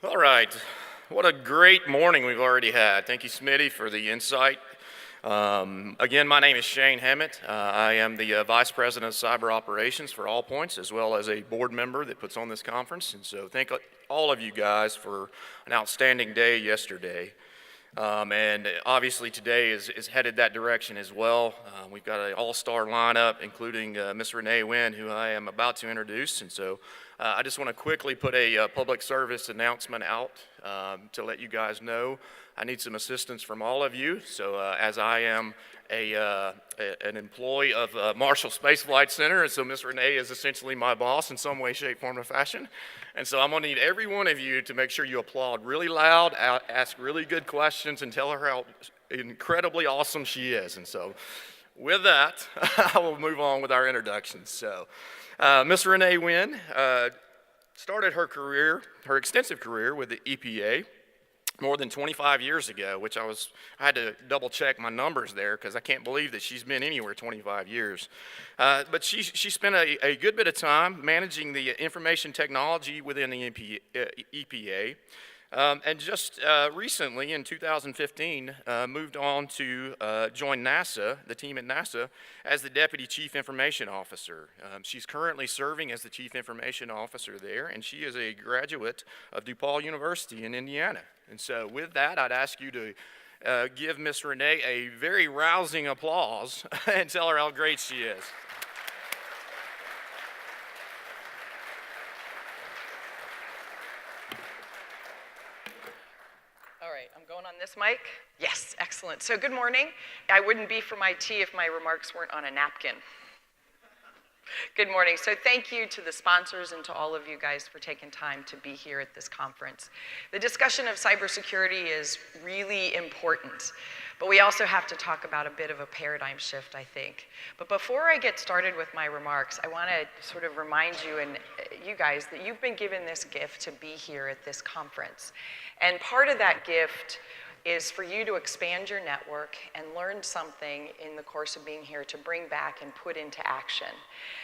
All right, what a great morning we've already had. Thank you, Smitty, for the insight. Again, my name is Shane Hammett. I am the Vice President of Cyber Operations for All Points, as well as a board member that puts on this conference. And so thank all of you guys for an outstanding day yesterday. And obviously today is headed that direction as well. We've got an all-star lineup, including Miss Renee Wynn, who I am about to introduce. And so I just want to quickly put a public service announcement out to let you guys know I need some assistance from all of you. So as I am an employee of Marshall Space Flight Center, and so Miss Renee is essentially my boss in some way, shape, form, or fashion. And so I'm going to need every one of you to make sure you applaud really loud, ask really good questions, and tell her how incredibly awesome she is. And so with that, I will move on with our introductions. So Miss Renee Wynn started her extensive career with the EPA more than 25 years ago, which I had to double check my numbers there because I can't believe that she's been anywhere 25 years. But she spent a good bit of time managing the information technology within the EPA. And just recently, in 2015, moved on to join NASA, the team at NASA, as the Deputy Chief Information Officer. She's currently serving as the Chief Information Officer there, and she is a graduate of DePaul University in Indiana. And so with that, I'd ask you to give Miss Renee a very rousing applause and tell her how great she is. Going on this mic? Yes, excellent. So good morning. I wouldn't be for my tea if my remarks weren't on a napkin. Good morning. So thank you to the sponsors and to all of you guys for taking time to be here at this conference. The discussion of cybersecurity is really important, but we also have to talk about a bit of a paradigm shift, I think. But before I get started with my remarks, I want to sort of remind you and you guys that you've been given this gift to be here at this conference. And part of that gift is for you to expand your network and learn something in the course of being here to bring back and put into action.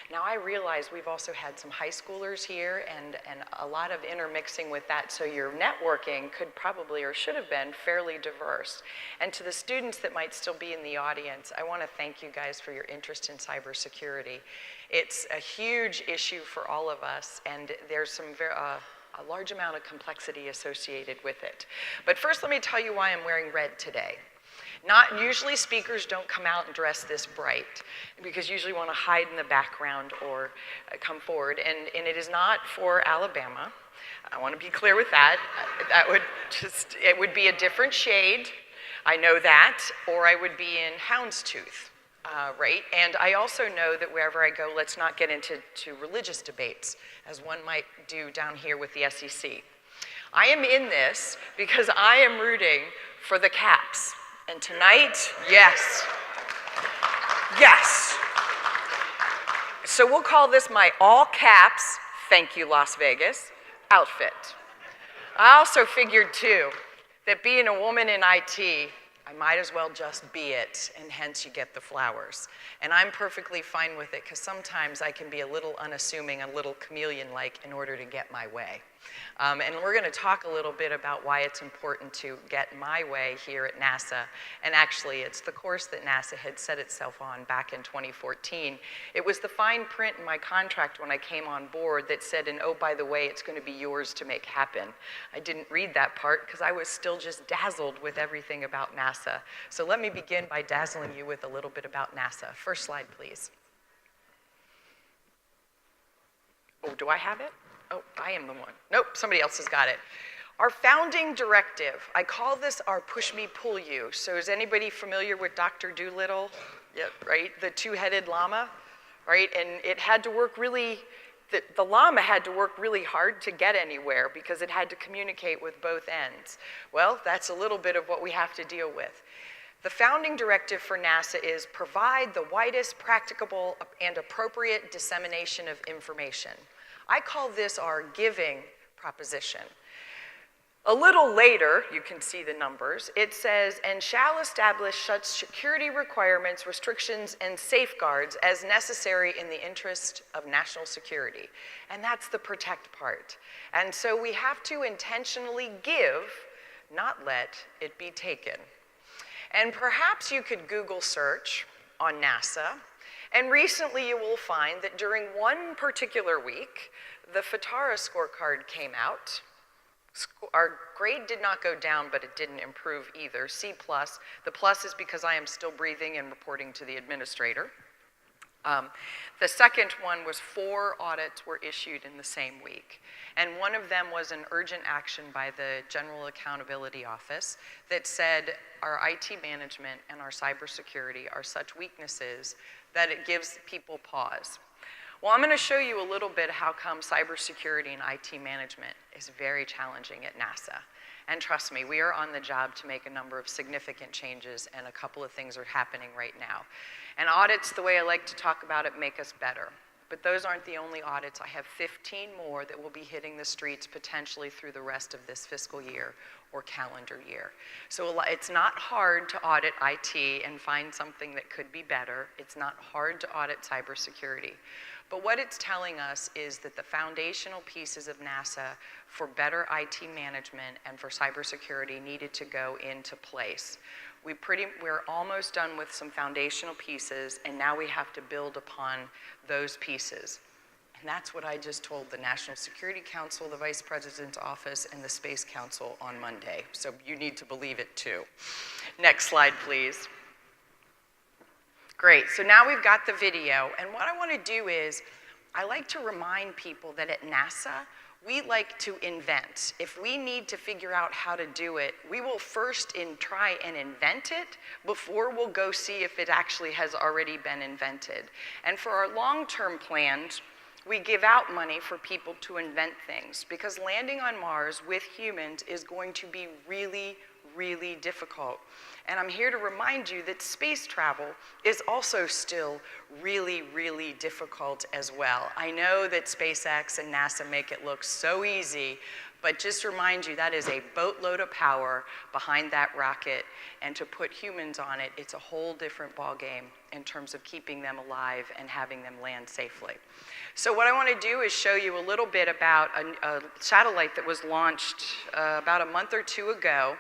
Now I realize we've also had some high schoolers here and a lot of intermixing with that, so your networking could probably or should have been fairly diverse. And to the students that might still be in the audience, I want to thank you guys for your interest in cybersecurity. It's a huge issue for all of us, and there's some a large amount of complexity associated with it. But first, let me tell you why I'm wearing red today. Not usually speakers don't come out and dress this bright because usually want to hide in the background or come forward. And it is not for Alabama. I want to be clear with that. It would be a different shade. I know that. Or I would be in houndstooth. Right? And I also know that wherever I go, let's not get into religious debates, as one might do down here with the SEC. I am in this because I am rooting for the Caps. And tonight, yes. Yes. So we'll call this my all caps, thank you Las Vegas, outfit. I also figured too, that being a woman in IT, I might as well just be it, and hence you get the flowers. And I'm perfectly fine with it, because sometimes I can be a little unassuming, a little chameleon-like in order to get my way. And we're going to talk a little bit about why it's important to get my way here at NASA. And actually, it's the course that NASA had set itself on back in 2014. It was the fine print in my contract when I came on board that said, and oh, by the way, it's going to be yours to make happen. I didn't read that part because I was still just dazzled with everything about NASA. So let me begin by dazzling you with a little bit about NASA. First slide, please. Oh, do I have it? Oh, I am the one. Nope, somebody else has got it. Our founding directive, I call this our push me, pull you. So is anybody familiar with Dr. Dolittle? Yep, right, the two-headed llama, right? And it had to work really, the llama had to work really hard to get anywhere because it had to communicate with both ends. Well, that's a little bit of what we have to deal with. The founding directive for NASA is provide the widest practicable and appropriate dissemination of information. I call this our giving proposition. A little later, you can see the numbers, it says, and shall establish such security requirements, restrictions, and safeguards as necessary in the interest of national security. And that's the protect part. And so we have to intentionally give, not let it be taken. And perhaps you could Google search on NASA, and recently you will find that during one particular week, the FITARA scorecard came out. Our grade did not go down, but it didn't improve either, C+. The plus is because I am still breathing and reporting to the administrator. The second one was 4 audits were issued in the same week. And one of them was an urgent action by the General Accountability Office that said our IT management and our cybersecurity are such weaknesses that it gives people pause. Well, I'm going to show you a little bit how come cybersecurity and IT management is very challenging at NASA. And trust me, we are on the job to make a number of significant changes, and a couple of things are happening right now. And audits, the way I like to talk about it, make us better. But those aren't the only audits. I have 15 more that will be hitting the streets potentially through the rest of this fiscal year or calendar year. So it's not hard to audit IT and find something that could be better. It's not hard to audit cybersecurity. But what it's telling us is that the foundational pieces of NASA for better IT management and for cybersecurity needed to go into place. We're almost done with some foundational pieces, and now we have to build upon those pieces. And that's what I just told the National Security Council, the Vice President's Office, and the Space Council on Monday. So you need to believe it too. Next slide, please. Great, so now we've got the video, and what I want to do is, I like to remind people that at NASA, we like to invent. If we need to figure out how to do it, we will first try and invent it before we'll go see if it actually has already been invented. And for our long-term plans, we give out money for people to invent things, because landing on Mars with humans is going to be really, really difficult. And I'm here to remind you that space travel is also still really, really difficult as well. I know that SpaceX and NASA make it look so easy, but just remind you that is a boatload of power behind that rocket, and to put humans on it, it's a whole different ballgame in terms of keeping them alive and having them land safely. So what I want to do is show you a little bit about a satellite that was launched about a month or two ago.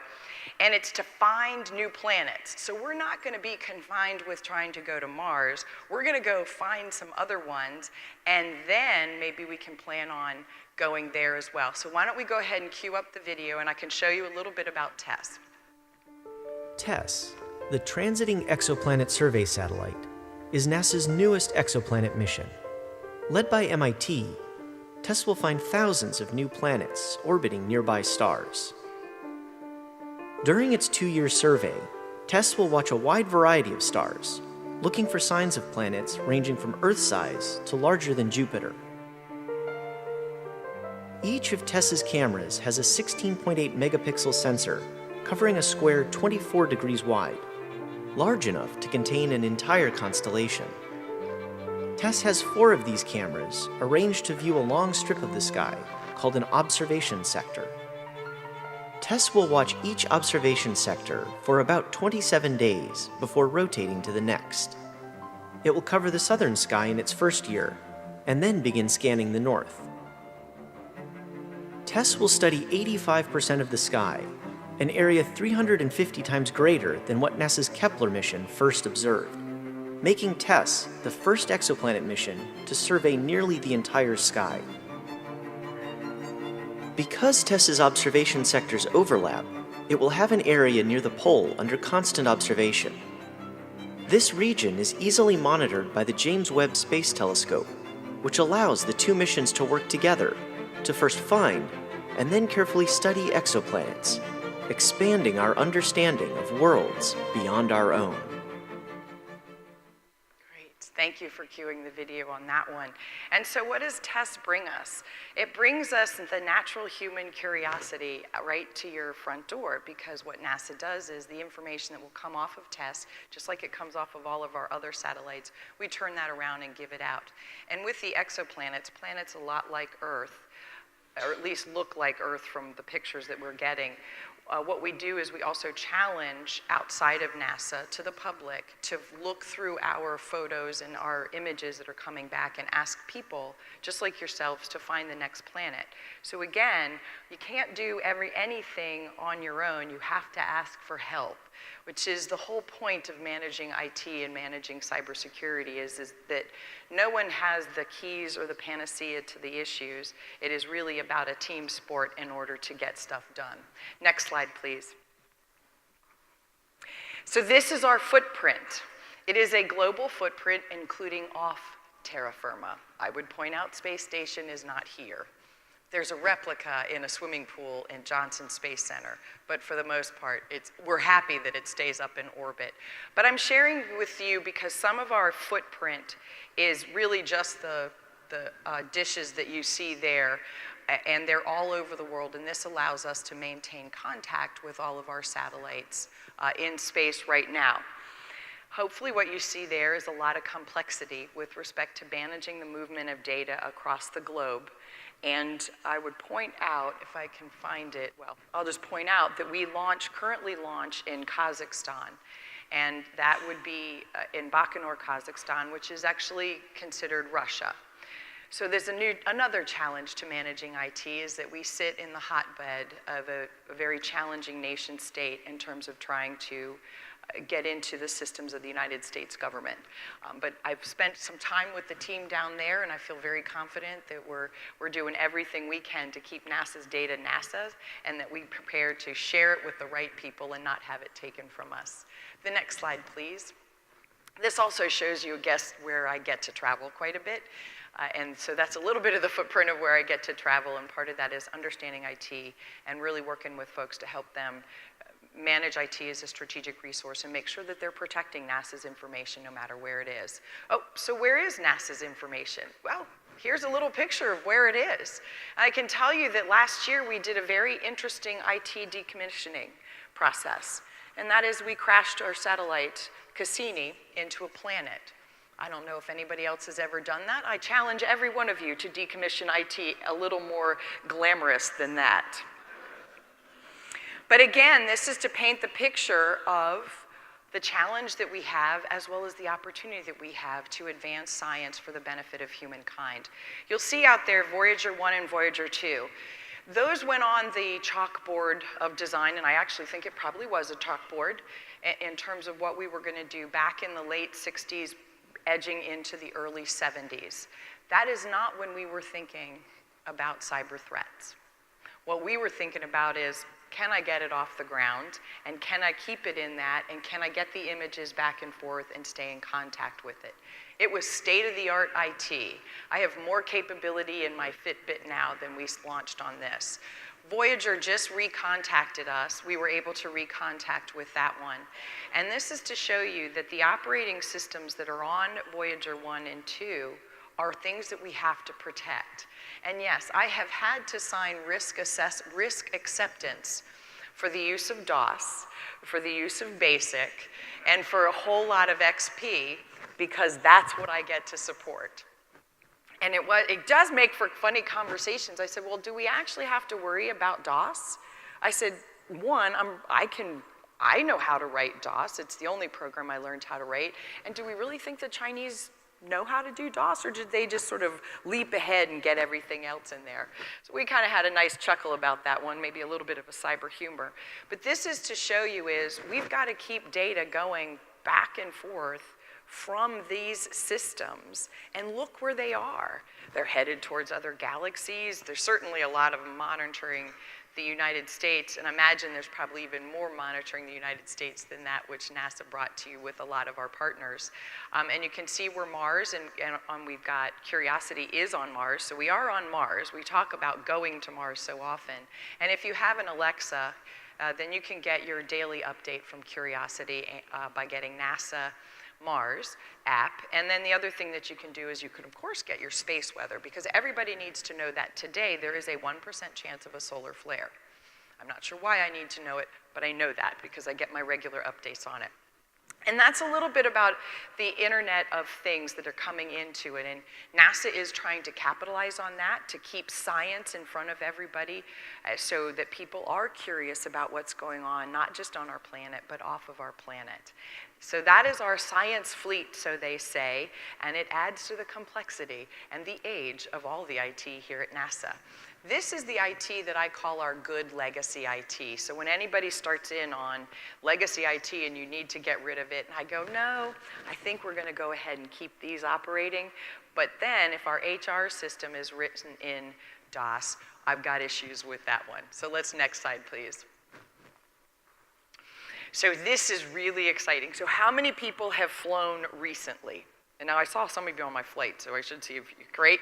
And it's to find new planets. So we're not going to be confined with trying to go to Mars. We're going to go find some other ones, and then maybe we can plan on going there as well. So why don't we go ahead and cue up the video, and I can show you a little bit about TESS. TESS, the Transiting Exoplanet Survey Satellite, is NASA's newest exoplanet mission. Led by MIT, TESS will find thousands of new planets orbiting nearby stars. During its 2-year survey, TESS will watch a wide variety of stars, looking for signs of planets ranging from Earth-size to larger than Jupiter. Each of TESS's cameras has a 16.8 megapixel sensor covering a square 24 degrees wide, large enough to contain an entire constellation. TESS has 4 of these cameras arranged to view a long strip of the sky called an observation sector. TESS will watch each observation sector for about 27 days before rotating to the next. It will cover the southern sky in its first year, and then begin scanning the north. TESS will study 85% of the sky, an area 350 times greater than what NASA's Kepler mission first observed, making TESS the first exoplanet mission to survey nearly the entire sky. Because TESS's observation sectors overlap, it will have an area near the pole under constant observation. This region is easily monitored by the James Webb Space Telescope, which allows the 2 missions to work together to first find and then carefully study exoplanets, expanding our understanding of worlds beyond our own. Thank you for cueing the video on that one. And so what does TESS bring us? It brings us the natural human curiosity right to your front door, because what NASA does is the information that will come off of TESS, just like it comes off of all of our other satellites, we turn that around and give it out. And with the exoplanets, planets a lot like Earth, or at least look like Earth from the pictures that we're getting. What we do is we also challenge outside of NASA to the public to look through our photos and our images that are coming back and ask people, just like yourselves, to find the next planet. So again, you can't do anything on your own. You have to ask for help, which is the whole point of managing IT and managing cybersecurity is that no one has the keys or the panacea to the issues. It is really about a team sport in order to get stuff done. Next slide, please. So this is our footprint. It is a global footprint, including off terra firma. I would point out Space Station is not here. There's a replica in a swimming pool in Johnson Space Center, but for the most part, we're happy that it stays up in orbit. But I'm sharing with you because some of our footprint is really just the dishes that you see there, and they're all over the world, and this allows us to maintain contact with all of our satellites in space right now. Hopefully what you see there is a lot of complexity with respect to managing the movement of data across the globe. And I would point out, if I can find it, well, I'll just point out that we currently launch in Kazakhstan. And that would be in Baikonur, Kazakhstan, which is actually considered Russia. So there's another challenge to managing IT is that we sit in the hotbed of a very challenging nation state in terms of trying to get into the systems of the United States government. But I've spent some time with the team down there, and I feel very confident that we're doing everything we can to keep NASA's data NASA's, and that we prepare to share it with the right people and not have it taken from us. The next slide, please. This also shows you, where I get to travel quite a bit. And so that's a little bit of the footprint of where I get to travel, and part of that is understanding IT and really working with folks to help them manage IT as a strategic resource and make sure that they're protecting NASA's information no matter where it is. Oh, so where is NASA's information? Well, here's a little picture of where it is. I can tell you that last year we did a very interesting IT decommissioning process, and that is we crashed our satellite Cassini into a planet. I don't know if anybody else has ever done that. I challenge every one of you to decommission IT a little more glamorous than that. But again, this is to paint the picture of the challenge that we have as well as the opportunity that we have to advance science for the benefit of humankind. You'll see out there Voyager 1 and Voyager 2. Those went on the chalkboard of design, and I actually think it probably was a chalkboard in terms of what we were going to do back in the late 60s, edging into the early 70s. That is not when we were thinking about cyber threats. What we were thinking about is, can I get it off the ground, and can I keep it in that, and can I get the images back and forth and stay in contact with it? It was state-of-the-art IT. I have more capability in my Fitbit now than we launched on this. Voyager just recontacted us. We were able to recontact with that one. And this is to show you that the operating systems that are on Voyager 1 and 2 are things that we have to protect. And yes, I have had to sign risk acceptance for the use of DOS, for the use of BASIC, and for a whole lot of XP, because that's what I get to support. And it does make for funny conversations. I said, well, do we actually have to worry about DOS? I said, one, I know how to write DOS. It's the only program I learned how to write. And do we really think the Chinese know how to do DOS, or did they just sort of leap ahead and get everything else in there? So we kind of had a nice chuckle about that one, maybe a little bit of a cyber humor. But this is to show you is we've got to keep data going back and forth from these systems, and look where they are. They're headed towards other galaxies. There's certainly a lot of monitoring the United States, and I imagine there's probably even more monitoring the United States than that which NASA brought to you with a lot of our partners. And you can see we're Mars, and we've got Curiosity is on Mars, so we are on Mars. We talk about going to Mars so often. And if you have an Alexa, then you can get your daily update from Curiosity by getting NASA Mars app. And then the other thing that you can do is you can, of course, get your space weather, because everybody needs to know that today there is a 1% chance of a solar flare. I'm not sure why I need to know it, but I know that because I get my regular updates on it. And that's a little bit about the Internet of Things that are coming into it. And NASA is trying to capitalize on that to keep science in front of everybody so that people are curious about what's going on, not just on our planet, but off of our planet. So that is our science fleet, so they say, and it adds to the complexity and the age of all the IT here at NASA. This is the IT that I call our good legacy IT. So when anybody starts in on legacy IT and you need to get rid of it, I go, no, I think we're going to go ahead and keep these operating. But then if our HR system is written in DOS, I've got issues with that one. So let's next slide, please. So this is really exciting. So how many people have flown recently? And now I saw some of you on my flight, so I should see if you, great.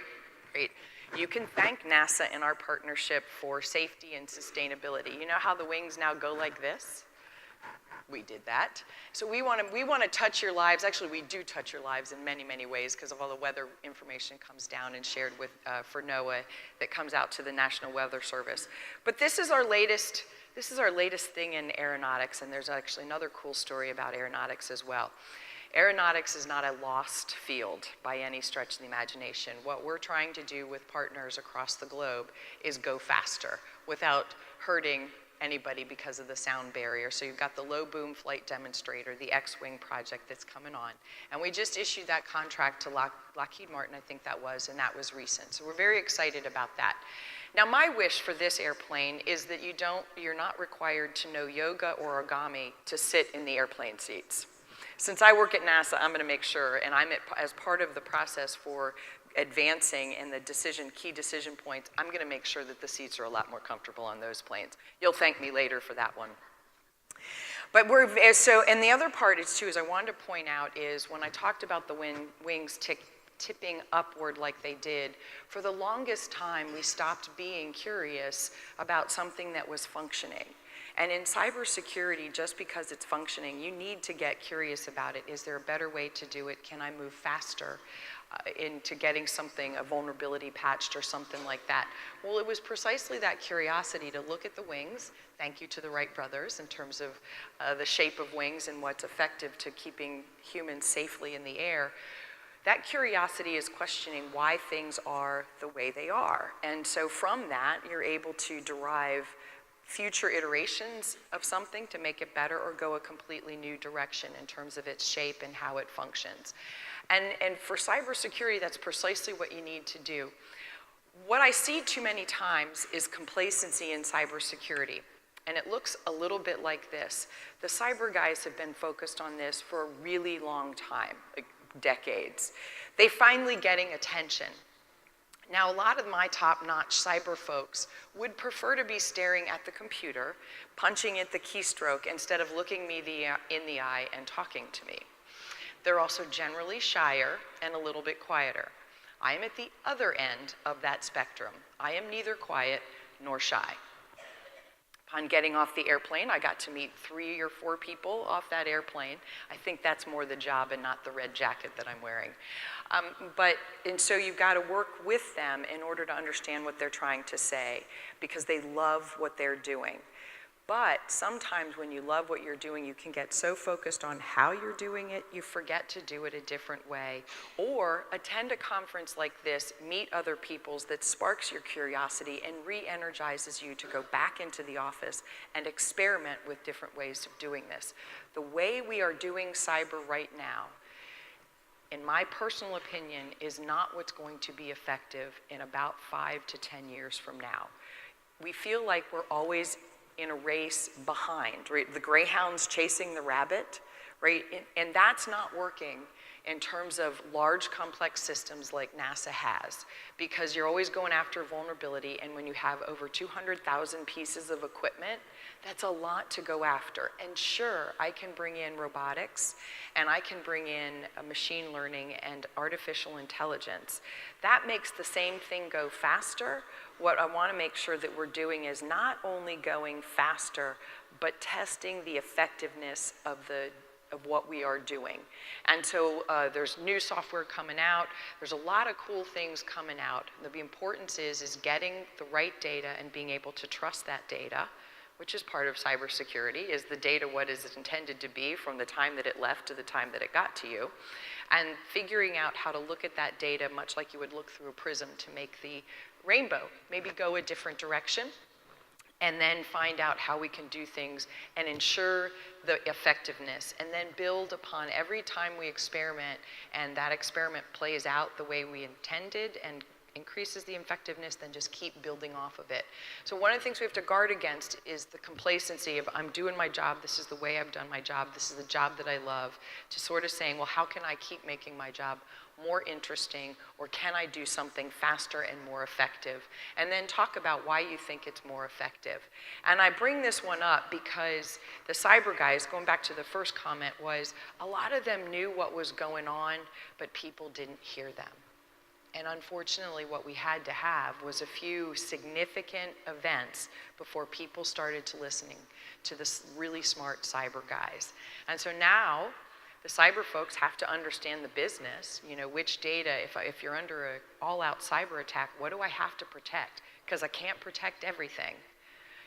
You can thank NASA and our partnership for safety and sustainability. You know how the wings now go like this? We did that. So we want to touch your lives. Actually, we do touch your lives in many, many ways because of all the weather information comes down and shared with for NOAA that comes out to the National Weather Service. But this is our latest thing in aeronautics, and there's actually another cool story about aeronautics as well. Aeronautics is not a lost field by any stretch of the imagination. What we're trying to do with partners across the globe is go faster without hurting anybody because of the sound barrier. So you've got the low boom flight demonstrator, the X-Wing project that's coming on. And we just issued that contract to Lockheed Martin, I think that was, and that was recent. So we're very excited about that. Now my wish for this airplane is that you're not required to know yoga or origami to sit in the airplane seats. Since I work at NASA, I'm going to make sure, and as part of the process for advancing in the key decision points, I'm going to make sure that the seats are a lot more comfortable on those planes. You'll thank me later for that one. But and the other part is too, is I wanted to point out is when I talked about the wings tipping upward like they did, for the longest time we stopped being curious about something that was functioning. And in cybersecurity, just because it's functioning, you need to get curious about it. Is there a better way to do it? Can I move faster into getting a vulnerability patched or something like that? Well, it was precisely that curiosity to look at the wings. Thank you to the Wright brothers in terms of the shape of wings and what's effective to keeping humans safely in the air. That curiosity is questioning why things are the way they are. And so from that, you're able to derive future iterations of something to make it better or go a completely new direction in terms of its shape and how it functions. And for cybersecurity, that's precisely what you need to do. What I see too many times is complacency in cybersecurity. And it looks a little bit like this. The cyber guys have been focused on this for a really long time, like decades. They're finally getting attention. Now, a lot of my top-notch cyber folks would prefer to be staring at the computer, punching at the keystroke, instead of looking me in the eye and talking to me. They're also generally shyer and a little bit quieter. I am at the other end of that spectrum. I am neither quiet nor shy. Upon getting off the airplane, I got to meet 3 or 4 people off that airplane. I think that's more the job and not the red jacket that I'm wearing. And so you've got to work with them in order to understand what they're trying to say, because they love what they're doing. But sometimes when you love what you're doing, you can get so focused on how you're doing it, you forget to do it a different way. Or attend a conference like this, meet other people's, that sparks your curiosity and re-energizes you to go back into the office and experiment with different ways of doing this. The way we are doing cyber right now, in my personal opinion, is not what's going to be effective in about 5 to 10 years from now. We feel like we're always in a race behind, right? The greyhound's chasing the rabbit, right? And that's not working in terms of large complex systems like NASA has, because you're always going after vulnerability, and when you have over 200,000 pieces of equipment, that's a lot to go after. And sure, I can bring in robotics, and I can bring in machine learning and artificial intelligence. That makes the same thing go faster. What I want to make sure that we're doing is not only going faster, but testing the effectiveness of what we are doing. And so there's new software coming out. There's a lot of cool things coming out. The importance is getting the right data and being able to trust that data, which is part of cybersecurity. Is the data what is it intended to be from the time that it left to the time that it got to you? And figuring out how to look at that data much like you would look through a prism to make the rainbow maybe go a different direction, and then find out how we can do things and ensure the effectiveness, and then build upon every time we experiment and that experiment plays out the way we intended and increases the effectiveness, then just keep building off of it. So one of the things we have to guard against is the complacency of, I'm doing my job, this is the way I've done my job, this is the job that I love, to sort of saying, well, how can I keep making my job more interesting, or can I do something faster and more effective? And then talk about why you think it's more effective. And I bring this one up because the cyber guys, going back to the first comment, was a lot of them knew what was going on, but people didn't hear them. And unfortunately, what we had to have was a few significant events before people started to listening to the really smart cyber guys. And so now, the cyber folks have to understand the business, you know, which data, if you're under an all-out cyber attack, what do I have to protect? Because I can't protect everything.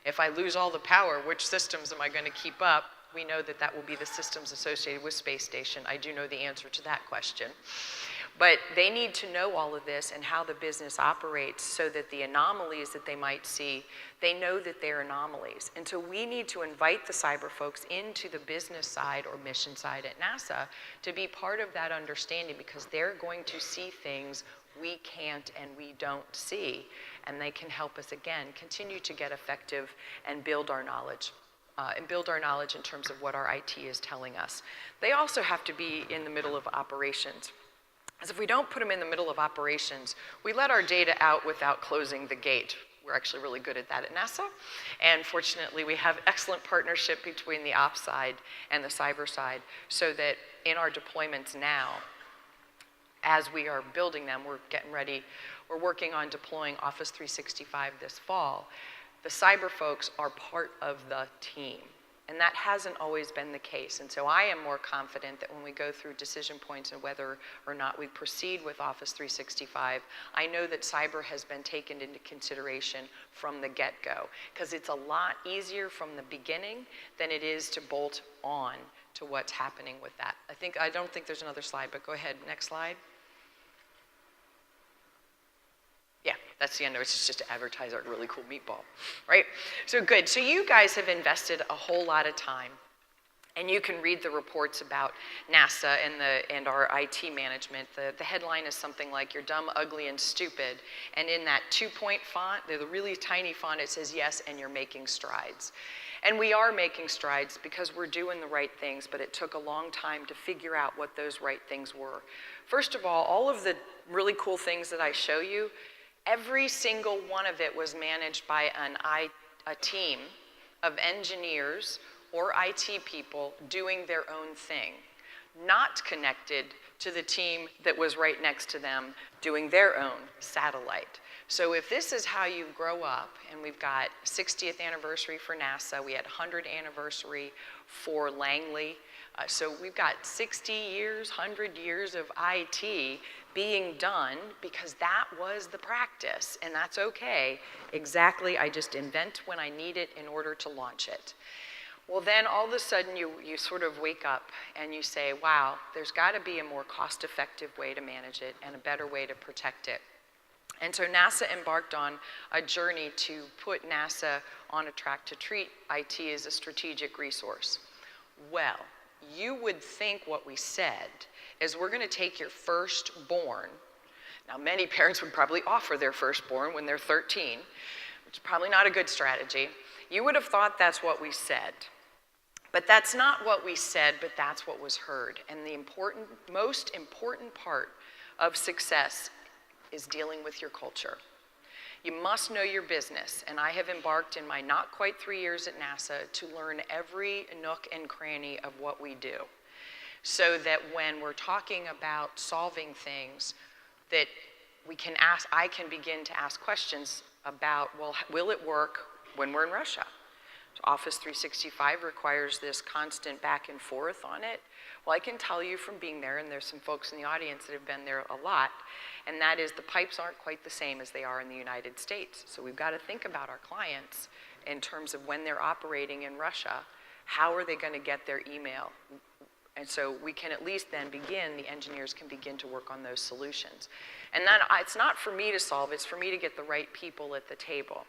If I lose all the power, which systems am I going to keep up? We know that that will be the systems associated with space station. I do know the answer to that question. But they need to know all of this and how the business operates so that the anomalies that they might see, they know that they're anomalies. And so we need to invite the cyber folks into the business side or mission side at NASA to be part of that understanding, because they're going to see things we can't and we don't see. And they can help us, again, continue to get effective and build our knowledge. In terms of what our IT is telling us. They also have to be in the middle of operations. Because if we don't put them in the middle of operations, we let our data out without closing the gate. We're actually really good at that at NASA. And fortunately, we have excellent partnership between the ops side and the cyber side, so that in our deployments now, as we are building them, we're getting ready, we're working on deploying Office 365 this fall. The cyber folks are part of the team. And that hasn't always been the case. And so I am more confident that when we go through decision points and whether or not we proceed with Office 365, I know that cyber has been taken into consideration from the get-go, because it's a lot easier from the beginning than it is to bolt on to what's happening with that. I don't think there's another slide, but go ahead, next slide. Yeah, that's the end of it. It's just to advertise our really cool meatball, right? So good. So you guys have invested a whole lot of time, and you can read the reports about NASA and our IT management. The headline is something like, "You're dumb, ugly, and stupid." And in that 2-point font, the really tiny font, it says, "Yes, and you're making strides." And we are making strides because we're doing the right things, but it took a long time to figure out what those right things were. First of all of the really cool things that I show you, every single one of it was managed by a team of engineers or IT people doing their own thing, not connected to the team that was right next to them doing their own satellite. So if this is how you grow up, and we've got 60th anniversary for NASA, we had 100th anniversary for Langley, so we've got 60 years, 100 years of IT being done because that was the practice, and that's okay. Exactly, I just invent when I need it in order to launch it. Well, then all of a sudden you sort of wake up and you say, wow, there's got to be a more cost-effective way to manage it and a better way to protect it. And so NASA embarked on a journey to put NASA on a track to treat IT as a strategic resource. Well, you would think what we said is, we're going to take your firstborn. Now, many parents would probably offer their firstborn when they're 13, which is probably not a good strategy. You would have thought that's what we said. But that's not what we said, but that's what was heard. And the most important part of success is dealing with your culture. You must know your business, and I have embarked in my not quite 3 years at NASA to learn every nook and cranny of what we do, so that when we're talking about solving things, that I can begin to ask questions about, well, will it work when we're in Russia? So Office 365 requires this constant back and forth on it. Well, I can tell you from being there, and there's some folks in the audience that have been there a lot, and that is the pipes aren't quite the same as they are in the United States. So we've got to think about our clients in terms of when they're operating in Russia, how are they going to get their email? And so we can at least then begin, the engineers can begin to work on those solutions. And then it's not for me to solve, it's for me to get the right people at the table.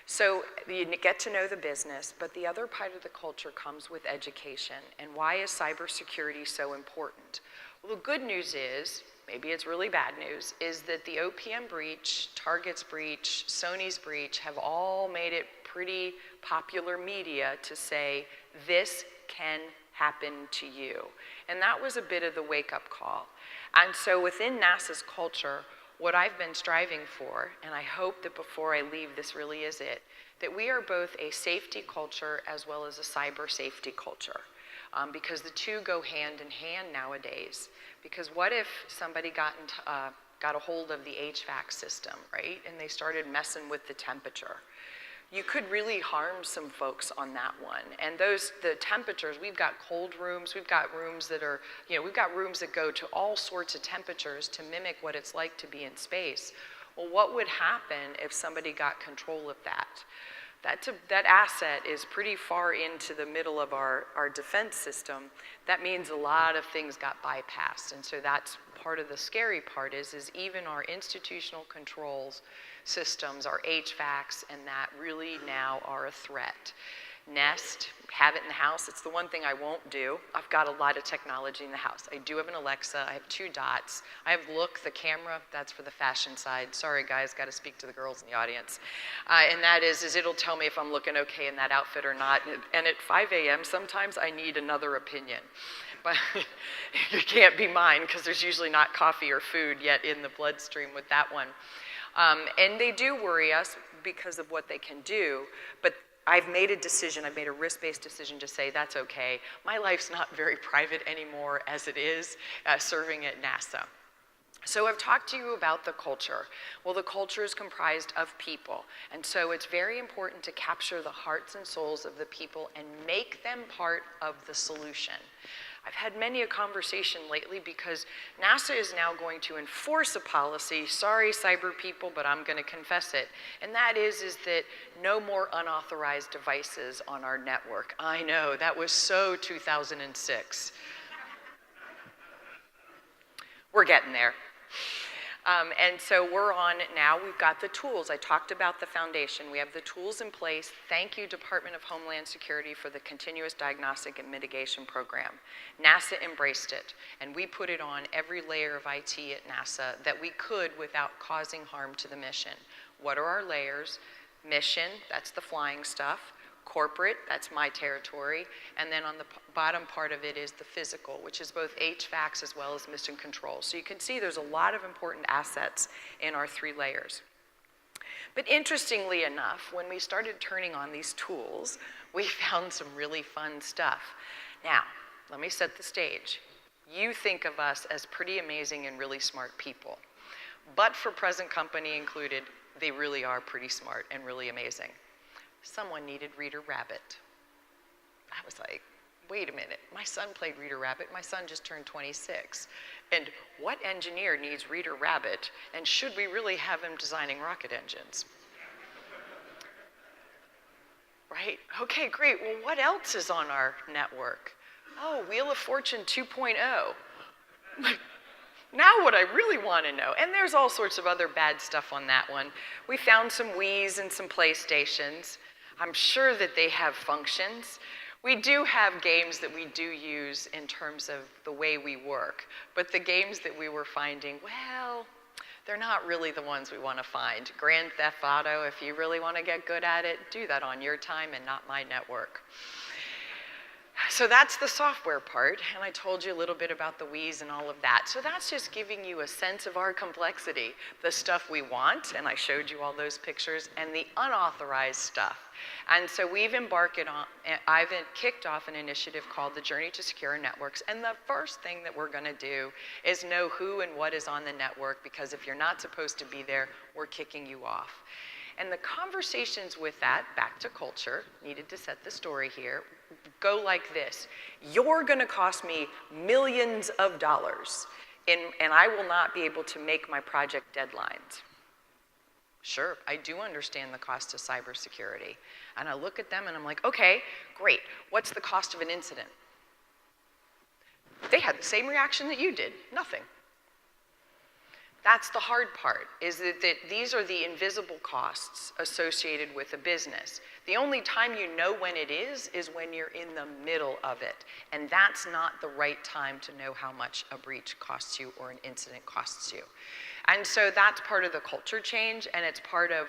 So you get to know the business, but the other part of the culture comes with education. And why is cybersecurity so important? Well, the good news is, maybe it's really bad news, is that the OPM breach, Target's breach, Sony's breach have all made it pretty popular media to say, this can happen to you. And that was a bit of the wake-up call. And so within NASA's culture, what I've been striving for, and I hope that before I leave this really is it, that we are both a safety culture as well as a cyber safety culture. Because the two go hand in hand nowadays. Because what if somebody got a hold of the HVAC system, right? And they started messing with the temperature. You could really harm some folks on that one. And the temperatures, we've got cold rooms, we've got rooms that are, we've got rooms that go to all sorts of temperatures to mimic what it's like to be in space. Well, what would happen if somebody got control of that? That asset is pretty far into the middle of our defense system. That means a lot of things got bypassed. And so that's part of the scary part is even our institutional controls systems, our HVACs, and that really now are a threat. Nest, have it in the house. It's the one thing I won't do. I've got a lot of technology in the house. I do have an Alexa. I have 2 dots. I have Look, the camera. That's for the fashion side. Sorry, guys, got to speak to the girls in the audience. And that is it'll tell me if I'm looking okay in that outfit or not. And at 5 a.m., sometimes I need another opinion. But it can't be mine because there's usually not coffee or food yet in the bloodstream with that one. And they do worry us because of what they can do, but I've made a decision, I've made a risk-based decision to say that's okay. My life's not very private anymore as it is serving at NASA. So I've talked to you about the culture. Well, the culture is comprised of people. And so it's very important to capture the hearts and souls of the people and make them part of the solution. I've had many a conversation lately because NASA is now going to enforce a policy, sorry cyber people, but I'm going to confess it, and that is that no more unauthorized devices on our network. I know, that was so 2006. We're getting there. And so we're on now, we've got the tools. I talked about the foundation. We have the tools in place. Thank you, Department of Homeland Security, for the Continuous Diagnostic and Mitigation Program. NASA embraced it, and we put it on every layer of IT at NASA that we could without causing harm to the mission. What are our layers? Mission, that's the flying stuff. Corporate, that's my territory, and then on the bottom part of it is the physical, which is both HVACs as well as mission control. So you can see there's a lot of important assets in our 3 layers. But interestingly enough, when we started turning on these tools, we found some really fun stuff. Now, let me set the stage. You think of us as pretty amazing and really smart people, but for present company included, they really are pretty smart and really amazing. Someone needed Reader Rabbit. I was like, wait a minute, my son played Reader Rabbit, my son just turned 26. And what engineer needs Reader Rabbit, and should we really have him designing rocket engines? Right, okay, great, well what else is on our network? Oh, Wheel of Fortune 2.0. Now what I really want to know, and there's all sorts of other bad stuff on that one. We found some Wiis and some PlayStations. I'm sure that they have functions. We do have games that we do use in terms of the way we work, but the games that we were finding, well, they're not really the ones we want to find. Grand Theft Auto, if you really want to get good at it, do that on your time and not my network. So that's the software part, and I told you a little bit about the Wiis and all of that. So that's just giving you a sense of our complexity, the stuff we want, and I showed you all those pictures, and the unauthorized stuff. And so I've kicked off an initiative called the Journey to Secure Networks, and the first thing that we're going to do is know who and what is on the network, because if you're not supposed to be there, we're kicking you off. And the conversations with that, back to culture, needed to set the story here, go like this. You're going to cost me millions of dollars, and I will not be able to make my project deadlines. Sure, I do understand the cost of cybersecurity. And I look at them and I'm like, okay, great. What's the cost of an incident? They had the same reaction that you did, nothing. That's the hard part, is that these are the invisible costs associated with a business. The only time you know when it is when you're in the middle of it. And that's not the right time to know how much a breach costs you or an incident costs you. And so that's part of the culture change, and it's part of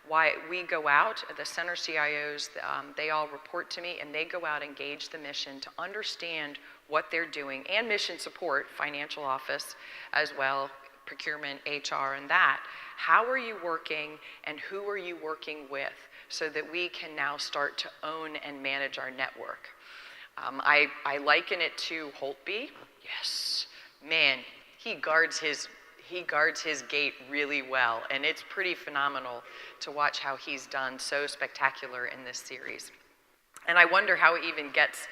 why we go out, the center CIOs, they all report to me, and they go out and gauge the mission to understand what they're doing, and mission support, financial office as well, procurement, HR, and that. How are you working, and who are you working with, so that we can now start to own and manage our network? I liken it to Holtby. Yes, man, he guards his gate really well, and it's pretty phenomenal to watch how he's done so spectacular in this series. And I wonder how he even gets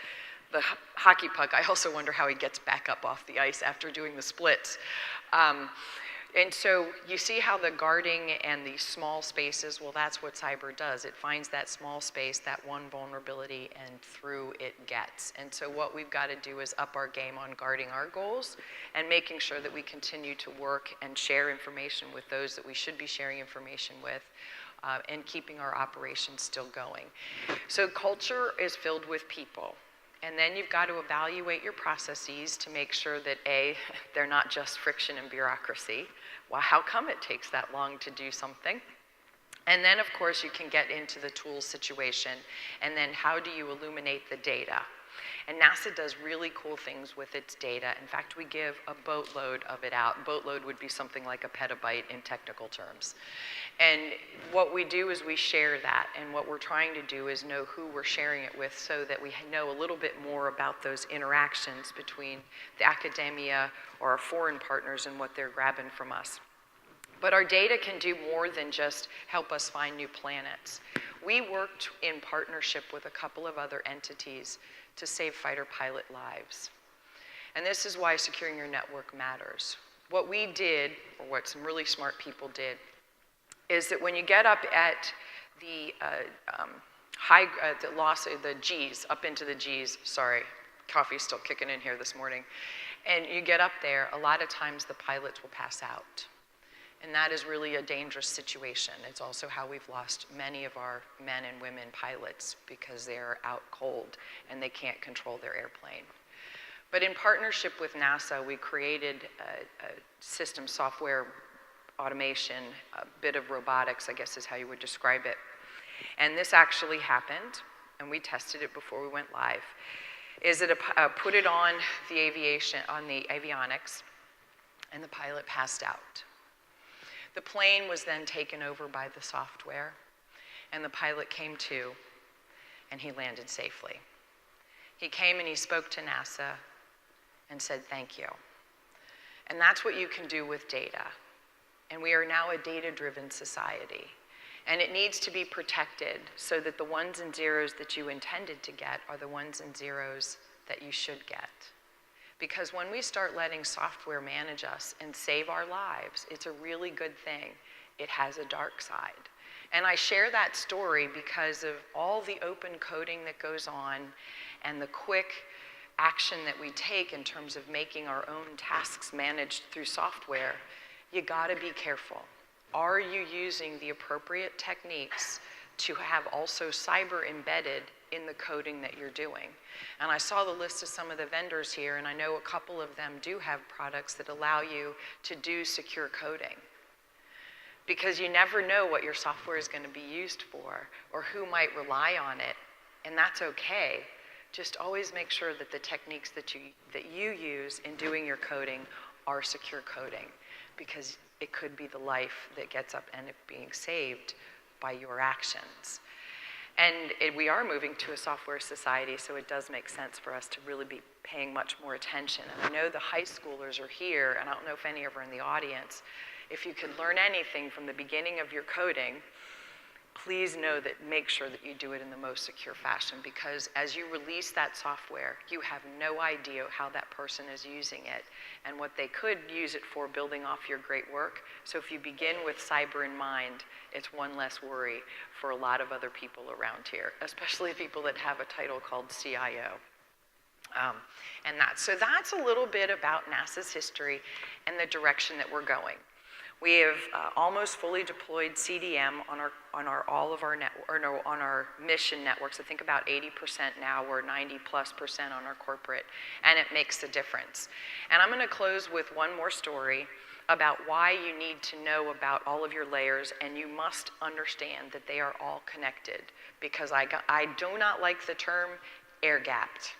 the hockey puck. I also wonder how he gets back up off the ice after doing the splits. And so you see how the guarding and the small spaces, well, that's what cyber does. It finds that small space, that one vulnerability, and through it gets. And so what we've got to do is up our game on guarding our goals and making sure that we continue to work and share information with those that we should be sharing information with, and keeping our operations still going. So culture is filled with people. And then you've got to evaluate your processes to make sure that A, they're not just friction and bureaucracy. Well, how come it takes that long to do something? And then, of course, you can get into the tools situation, and then how do you illuminate the data? And NASA does really cool things with its data. In fact, we give a boatload of it out. Boatload would be something like a petabyte in technical terms. And what we do is we share that, and what we're trying to do is know who we're sharing it with so that we know a little bit more about those interactions between the academia or our foreign partners and what they're grabbing from us. But our data can do more than just help us find new planets. We worked in partnership with a couple of other entities to save fighter pilot lives. And this is why securing your network matters. What we did, or what some really smart people did, is that when you get up at the the G's, up into the G's, sorry, coffee's still kicking in here this morning, and you get up there, a lot of times the pilots will pass out. And that is really a dangerous situation. It's also how we've lost many of our men and women pilots because they're out cold and they can't control their airplane. But in partnership with NASA, we created a system software automation, a bit of robotics, I guess is how you would describe it. And this actually happened, and we tested it before we went live, is that put it on the avionics, and the pilot passed out. The plane was then taken over by the software, and the pilot came to, and he landed safely. He came and he spoke to NASA and said, thank you. And that's what you can do with data. And we are now a data-driven society. And it needs to be protected so that the ones and zeros that you intended to get are the ones and zeros that you should get. Because when we start letting software manage us and save our lives, it's a really good thing. It has a dark side. And I share that story because of all the open coding that goes on and the quick action that we take in terms of making our own tasks managed through software. You gotta be careful. Are you using the appropriate techniques to have also cyber embedded in the coding that you're doing? And I saw the list of some of the vendors here, and I know a couple of them do have products that allow you to do secure coding. Because you never know what your software is going to be used for, or who might rely on it, and that's okay. Just always make sure that the techniques that you use in doing your coding are secure coding, because it could be the life that gets up and it being saved by your actions. And we are moving to a software society, so it does make sense for us to really be paying much more attention. And I know the high schoolers are here, and I don't know if any of them are in the audience. If you could learn anything from the beginning of your coding, please know that make sure that you do it in the most secure fashion, because as you release that software, you have no idea how that person is using it and what they could use it for, building off your great work. So if you begin with cyber in mind, it's one less worry for a lot of other people around here, especially people that have a title called CIO. So that's a little bit about NASA's history and the direction that we're going. We have almost fully deployed CDM on our mission networks. I think about 80% now. We're 90+% on our corporate, and it makes a difference. And I'm going to close with one more story about why you need to know about all of your layers, and you must understand that they are all connected. Because I do not like the term air-gapped,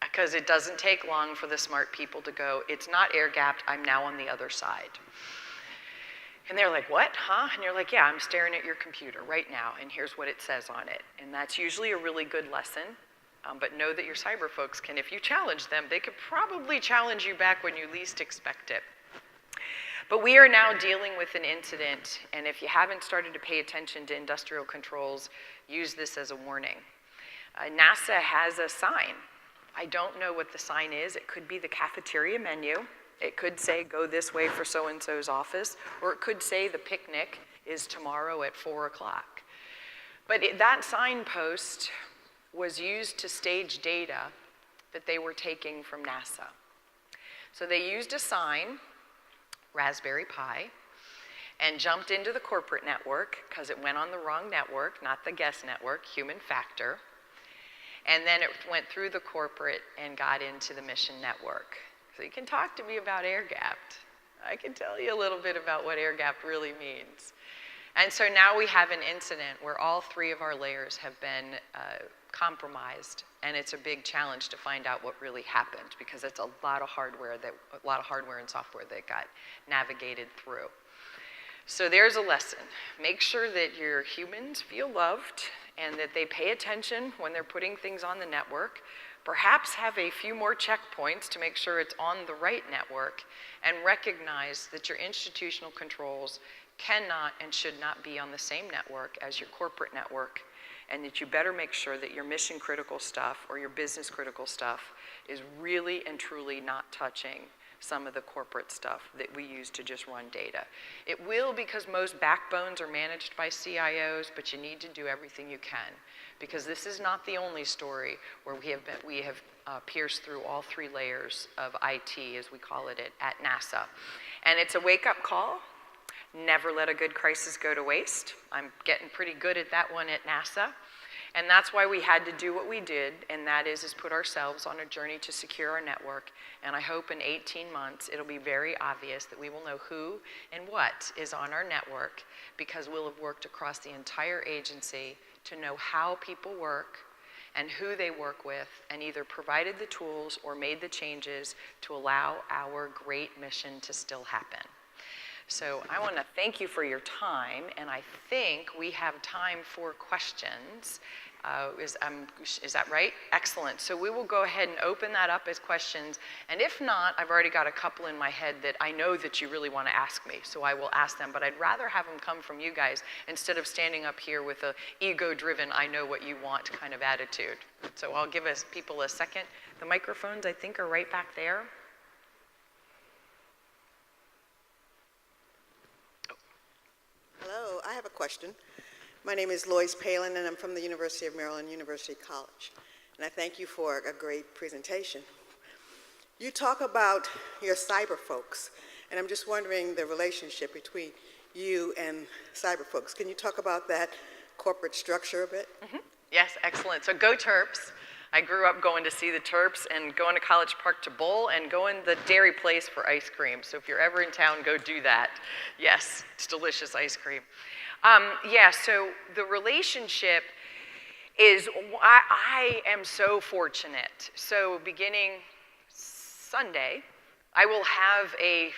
because it doesn't take long for the smart people to go, it's not air-gapped, I'm now on the other side. And they're like, what, huh? And you're like, yeah, I'm staring at your computer right now, and here's what it says on it. And that's usually a really good lesson, but know that your cyber folks can, if you challenge them, they could probably challenge you back when you least expect it. But we are now dealing with an incident, and if you haven't started to pay attention to industrial controls, use this as a warning. NASA has a sign. I don't know what the sign is. It could be the cafeteria menu. It could say, go this way for so-and-so's office, or it could say the picnic is tomorrow at 4 o'clock. But that signpost was used to stage data that they were taking from NASA. So they used a sign, Raspberry Pi, and jumped into the corporate network, because it went on the wrong network, not the guest network, human factor. And then it went through the corporate and got into the mission network. So you can talk to me about air-gapped. I can tell you a little bit about what air-gapped really means. And so now we have an incident where all three of our layers have been compromised, and it's a big challenge to find out what really happened, because it's a lot of hardware and software that got navigated through. So there's a lesson. Make sure that your humans feel loved and that they pay attention when they're putting things on the network. Perhaps have a few more checkpoints to make sure it's on the right network, and recognize that your institutional controls cannot and should not be on the same network as your corporate network, and that you better make sure that your mission critical stuff or your business critical stuff is really and truly not touching some of the corporate stuff that we use to just run data. It will, because most backbones are managed by CIOs, but you need to do everything you can, because this is not the only story where we have pierced through all three layers of IT, as we call it at NASA. And it's a wake-up call. Never let a good crisis go to waste. I'm getting pretty good at that one at NASA. And that's why we had to do what we did, and that is put ourselves on a journey to secure our network. And I hope in 18 months it'll be very obvious that we will know who and what is on our network, because we'll have worked across the entire agency to know how people work and who they work with, and either provided the tools or made the changes to allow our great mission to still happen. So I want to thank you for your time, and I think we have time for questions. Is that right? Excellent. So we will go ahead and open that up as questions, and if not, I've already got a couple in my head that I know that you really want to ask me, so I will ask them, but I'd rather have them come from you guys instead of standing up here with a ego-driven, I know what you want kind of attitude. So I'll give people a second. The microphones, I think, are right back there. Hello, I have a question. My name is Lois Palin, and I'm from the University of Maryland, University College. And I thank you for a great presentation. You talk about your cyber folks, and I'm just wondering the relationship between you and cyber folks. Can you talk about that corporate structure a bit? Mm-hmm. Yes, excellent. So go Terps. I grew up going to see the Terps and going to College Park to bowl and going to the dairy place for ice cream. So if you're ever in town, go do that. Yes, it's delicious ice cream. So the relationship is, I am so fortunate. So beginning Sunday, I will have a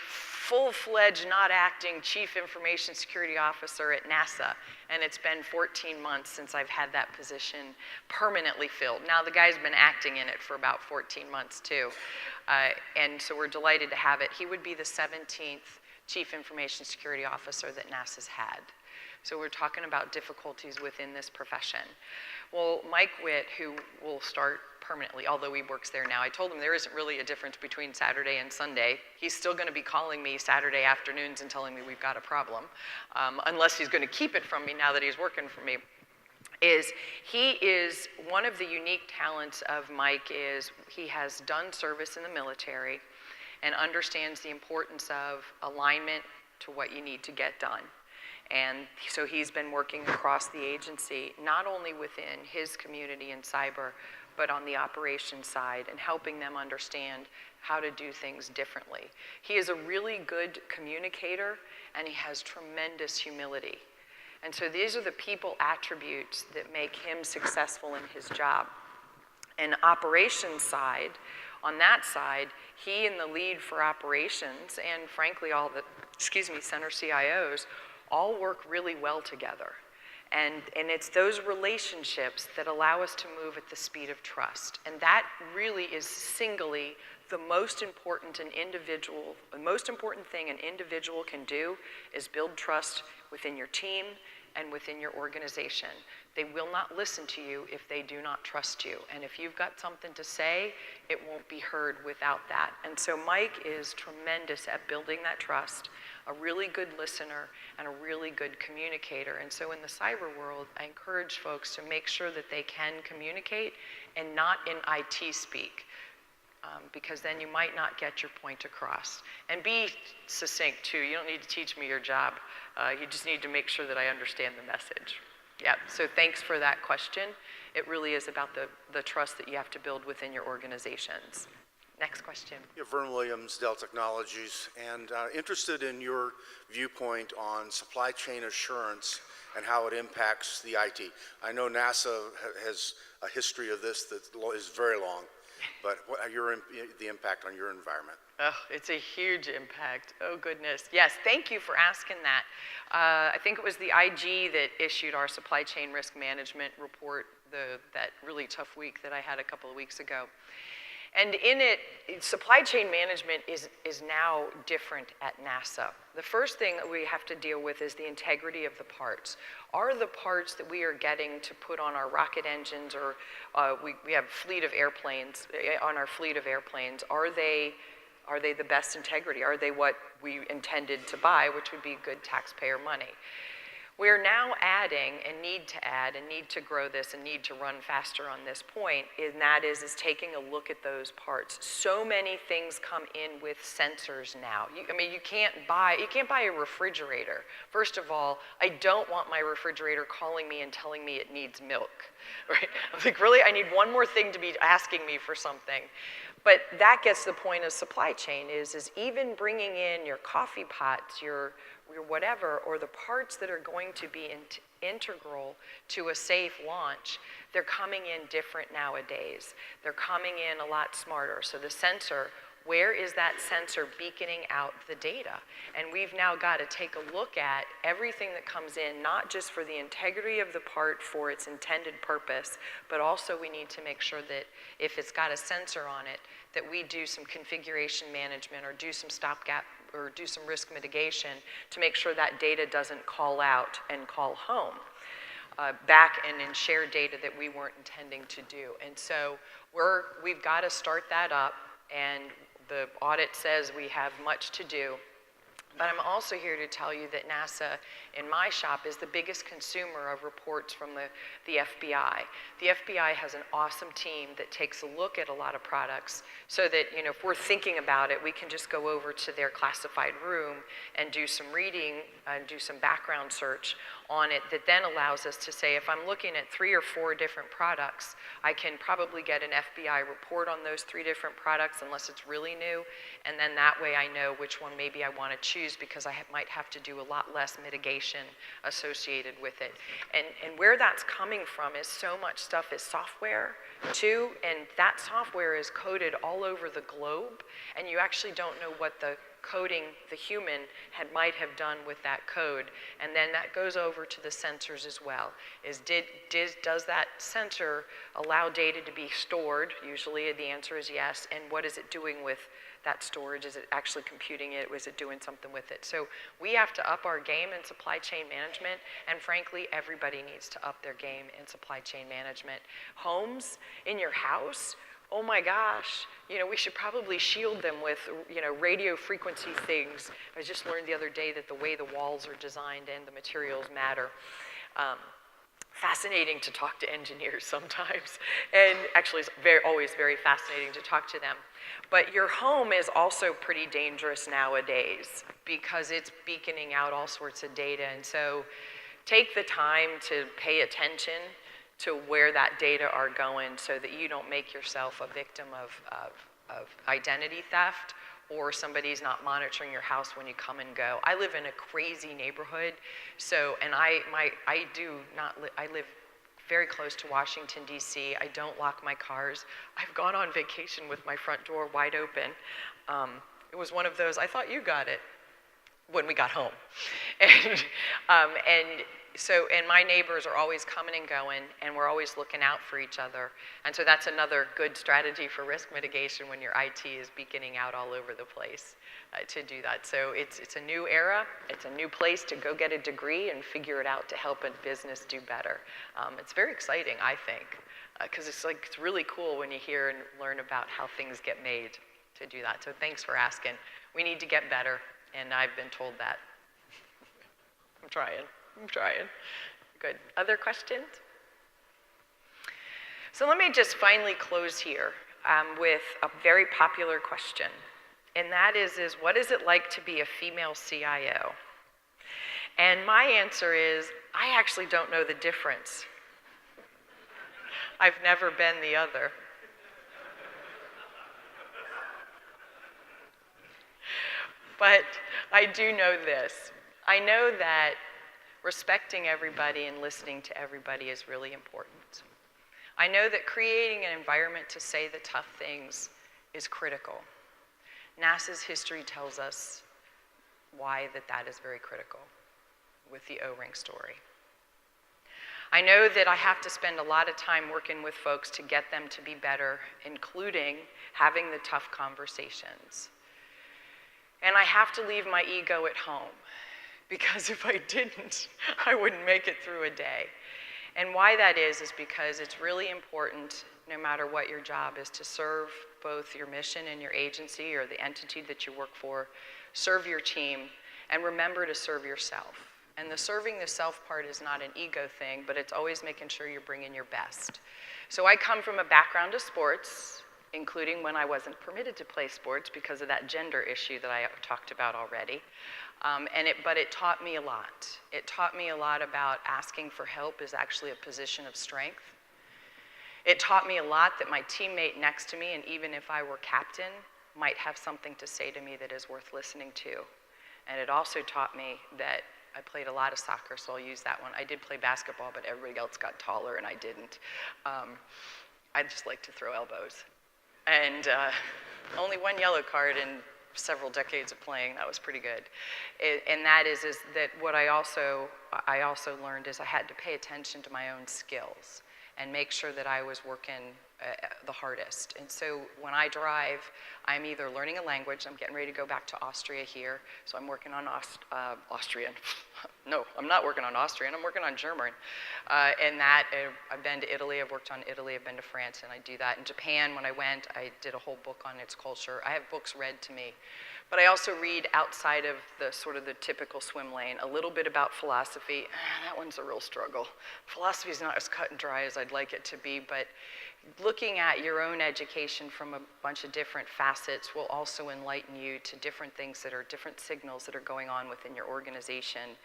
full-fledged, not acting Chief Information Security Officer at NASA, and it's been 14 months since I've had that position permanently filled. Now the guy's been acting in it for about 14 months too, and so we're delighted to have it. He would be the 17th Chief Information Security Officer that NASA's had. So we're talking about difficulties within this profession. Well, Mike Witt, who will start permanently, although he works there now, I told him there isn't really a difference between Saturday and Sunday. He's still going to be calling me Saturday afternoons and telling me we've got a problem, unless he's going to keep it from me now that he's working for me. He is one of the unique talents of Mike is he has done service in the military and understands the importance of alignment to what you need to get done. And so he's been working across the agency, not only within his community in cyber, but on the operations side and helping them understand how to do things differently. He is a really good communicator and he has tremendous humility. And so these are the people attributes that make him successful in his job. And operations side, on that side, he and the lead for operations and frankly all the, center CIOs all work really well together. And it's those relationships that allow us to move at the speed of trust. And that really is singly the most important thing an individual can do is build trust within your team and within your organization. They will not listen to you if they do not trust you. And if you've got something to say, it won't be heard without that. And so Mike is tremendous at building that trust, a really good listener, and a really good communicator. And so in the cyber world, I encourage folks to make sure that they can communicate and not in IT speak. Because then you might not get your point across. And be succinct too. You don't need to teach me your job. You just need to make sure that I understand the message. Yeah, so thanks for that question. It really is about the trust that you have to build within your organizations. Next question. Yeah, Vern Williams, Dell Technologies, and interested in your viewpoint on supply chain assurance and how it impacts the IT. I know NASA has a history of this that is very long. But what are the impact on your environment? Oh, it's a huge impact. Oh, goodness. Yes, thank you for asking that. I think it was the IG that issued our supply chain risk management report that really tough week that I had a couple of weeks ago. And in it, supply chain management is now different at NASA. The first thing that we have to deal with is the integrity of the parts. Are the parts that we are getting to put on our rocket engines or we have fleet of airplanes, on our fleet of airplanes, are they the best integrity? Are they what we intended to buy, which would be good taxpayer money? We're now adding and need to grow this and need to run faster on this point, and that is taking a look at those parts. So many things come in with sensors now. You can't buy a refrigerator. First of all, I don't want my refrigerator calling me and telling me it needs milk, right? I'm like, really? I need one more thing to be asking me for something. But that gets the point of supply chain is even bringing in your coffee pots, your whatever, or the parts that are going to be integral to a safe launch, they're coming in different nowadays. They're coming in a lot smarter. So the sensor, where is that sensor beaconing out the data? And we've now got to take a look at everything that comes in, not just for the integrity of the part for its intended purpose, but also we need to make sure that if it's got a sensor on it, that we do some configuration management or do some stopgap or do some risk mitigation to make sure that data doesn't call out and call home back and in share data that we weren't intending to do. And so we've got to start that up, and the audit says we have much to do. But I'm also here to tell you that NASA, in my shop, is the biggest consumer of reports from the FBI. The FBI has an awesome team that takes a look at a lot of products so that, if we're thinking about it, we can just go over to their classified room and do some reading and do some background search on it that then allows us to say, if I'm looking at 3 or 4 different products, I can probably get an FBI report on those 3 different products unless it's really new, and then that way I know which one maybe I want to choose because I might have to do a lot less mitigation associated with it. And where that's coming from is so much stuff is software too, and that software is coded all over the globe, and you actually don't know what the coding the human might have done with that code, and then that goes over to the sensors as well. Does that sensor allow data to be stored? Usually the answer is yes, and what is it doing with that storage? Is it actually computing it? Was it doing something with it? So we have to up our game in supply chain management, and frankly, everybody needs to up their game in supply chain management. Homes, in your house, oh my gosh, we should probably shield them with, radio frequency things. I just learned the other day that the way the walls are designed and the materials matter. Fascinating to talk to engineers sometimes, and actually it's always very fascinating to talk to them. But your home is also pretty dangerous nowadays because it's beaconing out all sorts of data, and so take the time to pay attention to where that data are going so that you don't make yourself a victim of identity theft, or somebody's not monitoring your house when you come and go. I live in a crazy neighborhood, and I live very close to Washington, D.C. I don't lock my cars. I've gone on vacation with my front door wide open. It was one of those, I thought you got it, when we got home. And my neighbors are always coming and going, and we're always looking out for each other. And so that's another good strategy for risk mitigation when your IT is beaconing out all over the place to do that. So it's a new era, it's a new place to go get a degree and figure it out to help a business do better. It's very exciting, I think, because it's really cool when you hear and learn about how things get made to do that. So thanks for asking. We need to get better, and I've been told that. I'm trying. Good. Other questions? So let me just finally close here with a very popular question. And that is what is it like to be a female CIO? And my answer is, I actually don't know the difference. I've never been the other. But I do know this. I know that respecting everybody and listening to everybody is really important. I know that creating an environment to say the tough things is critical. NASA's history tells us why that is very critical with the O-ring story. I know that I have to spend a lot of time working with folks to get them to be better, including having the tough conversations. And I have to leave my ego at home, because if I didn't, I wouldn't make it through a day. And why that is because it's really important, no matter what your job is, to serve both your mission and your agency or the entity that you work for, serve your team, and remember to serve yourself. And the serving the self part is not an ego thing, but it's always making sure you're bringing your best. So I come from a background of sports, including when I wasn't permitted to play sports because of that gender issue that I talked about already. But it taught me a lot. It taught me a lot about asking for help is actually a position of strength. It taught me a lot that my teammate next to me, and even if I were captain, might have something to say to me that is worth listening to. And it also taught me that I played a lot of soccer, so I'll use that one. I did play basketball, but everybody else got taller and I didn't. I just like to throw elbows. And only one yellow card in several decades of playing. That was pretty good. And that is that what I also learned is I had to pay attention to my own skills and make sure that I was working the hardest. And so when I drive, I'm either learning a language. I'm getting ready to go back to Austria here, so I'm working on Austrian. No, I'm not working on Austrian. I'm working on German. And that, I've been to Italy. I've worked on Italy. I've been to France, and I do that. In Japan, when I went, I did a whole book on its culture. I have books read to me. But I also read outside of the sort of the typical swim lane, a little bit about philosophy. That one's a real struggle. Philosophy is not as cut and dry as I'd like it to be, but looking at your own education from a bunch of different facets will also enlighten you to different things that are different signals that are going on within your organization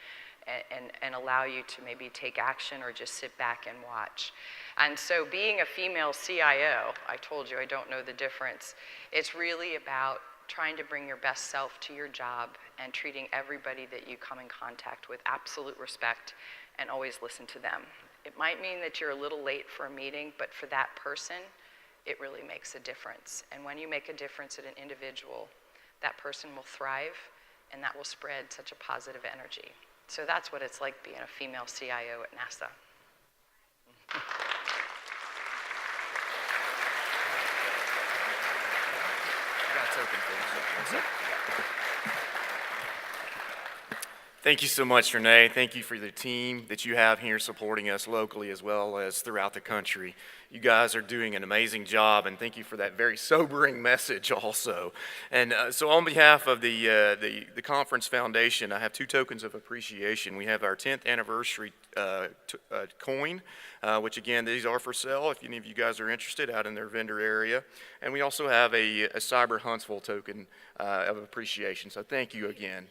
and allow you to maybe take action or just sit back and watch. And so being a female CIO, I told you I don't know the difference. It's really about trying to bring your best self to your job and treating everybody that you come in contact with absolute respect and always listen to them. It might mean that you're a little late for a meeting, but for that person, it really makes a difference. And when you make a difference at an individual, that person will thrive and that will spread such a positive energy. So that's what it's like being a female CIO at NASA. Grazie. token, please. 1 second. Thank you so much, Renee. Thank you for the team that you have here supporting us locally as well as throughout the country. You guys are doing an amazing job, and thank you for that very sobering message also. And so on behalf of the Conference Foundation, I have 2 tokens of appreciation. We have our 10th anniversary coin, which again, these are for sale if any of you guys are interested out in their vendor area. And we also have a Cyber Huntsville token of appreciation. So thank you again.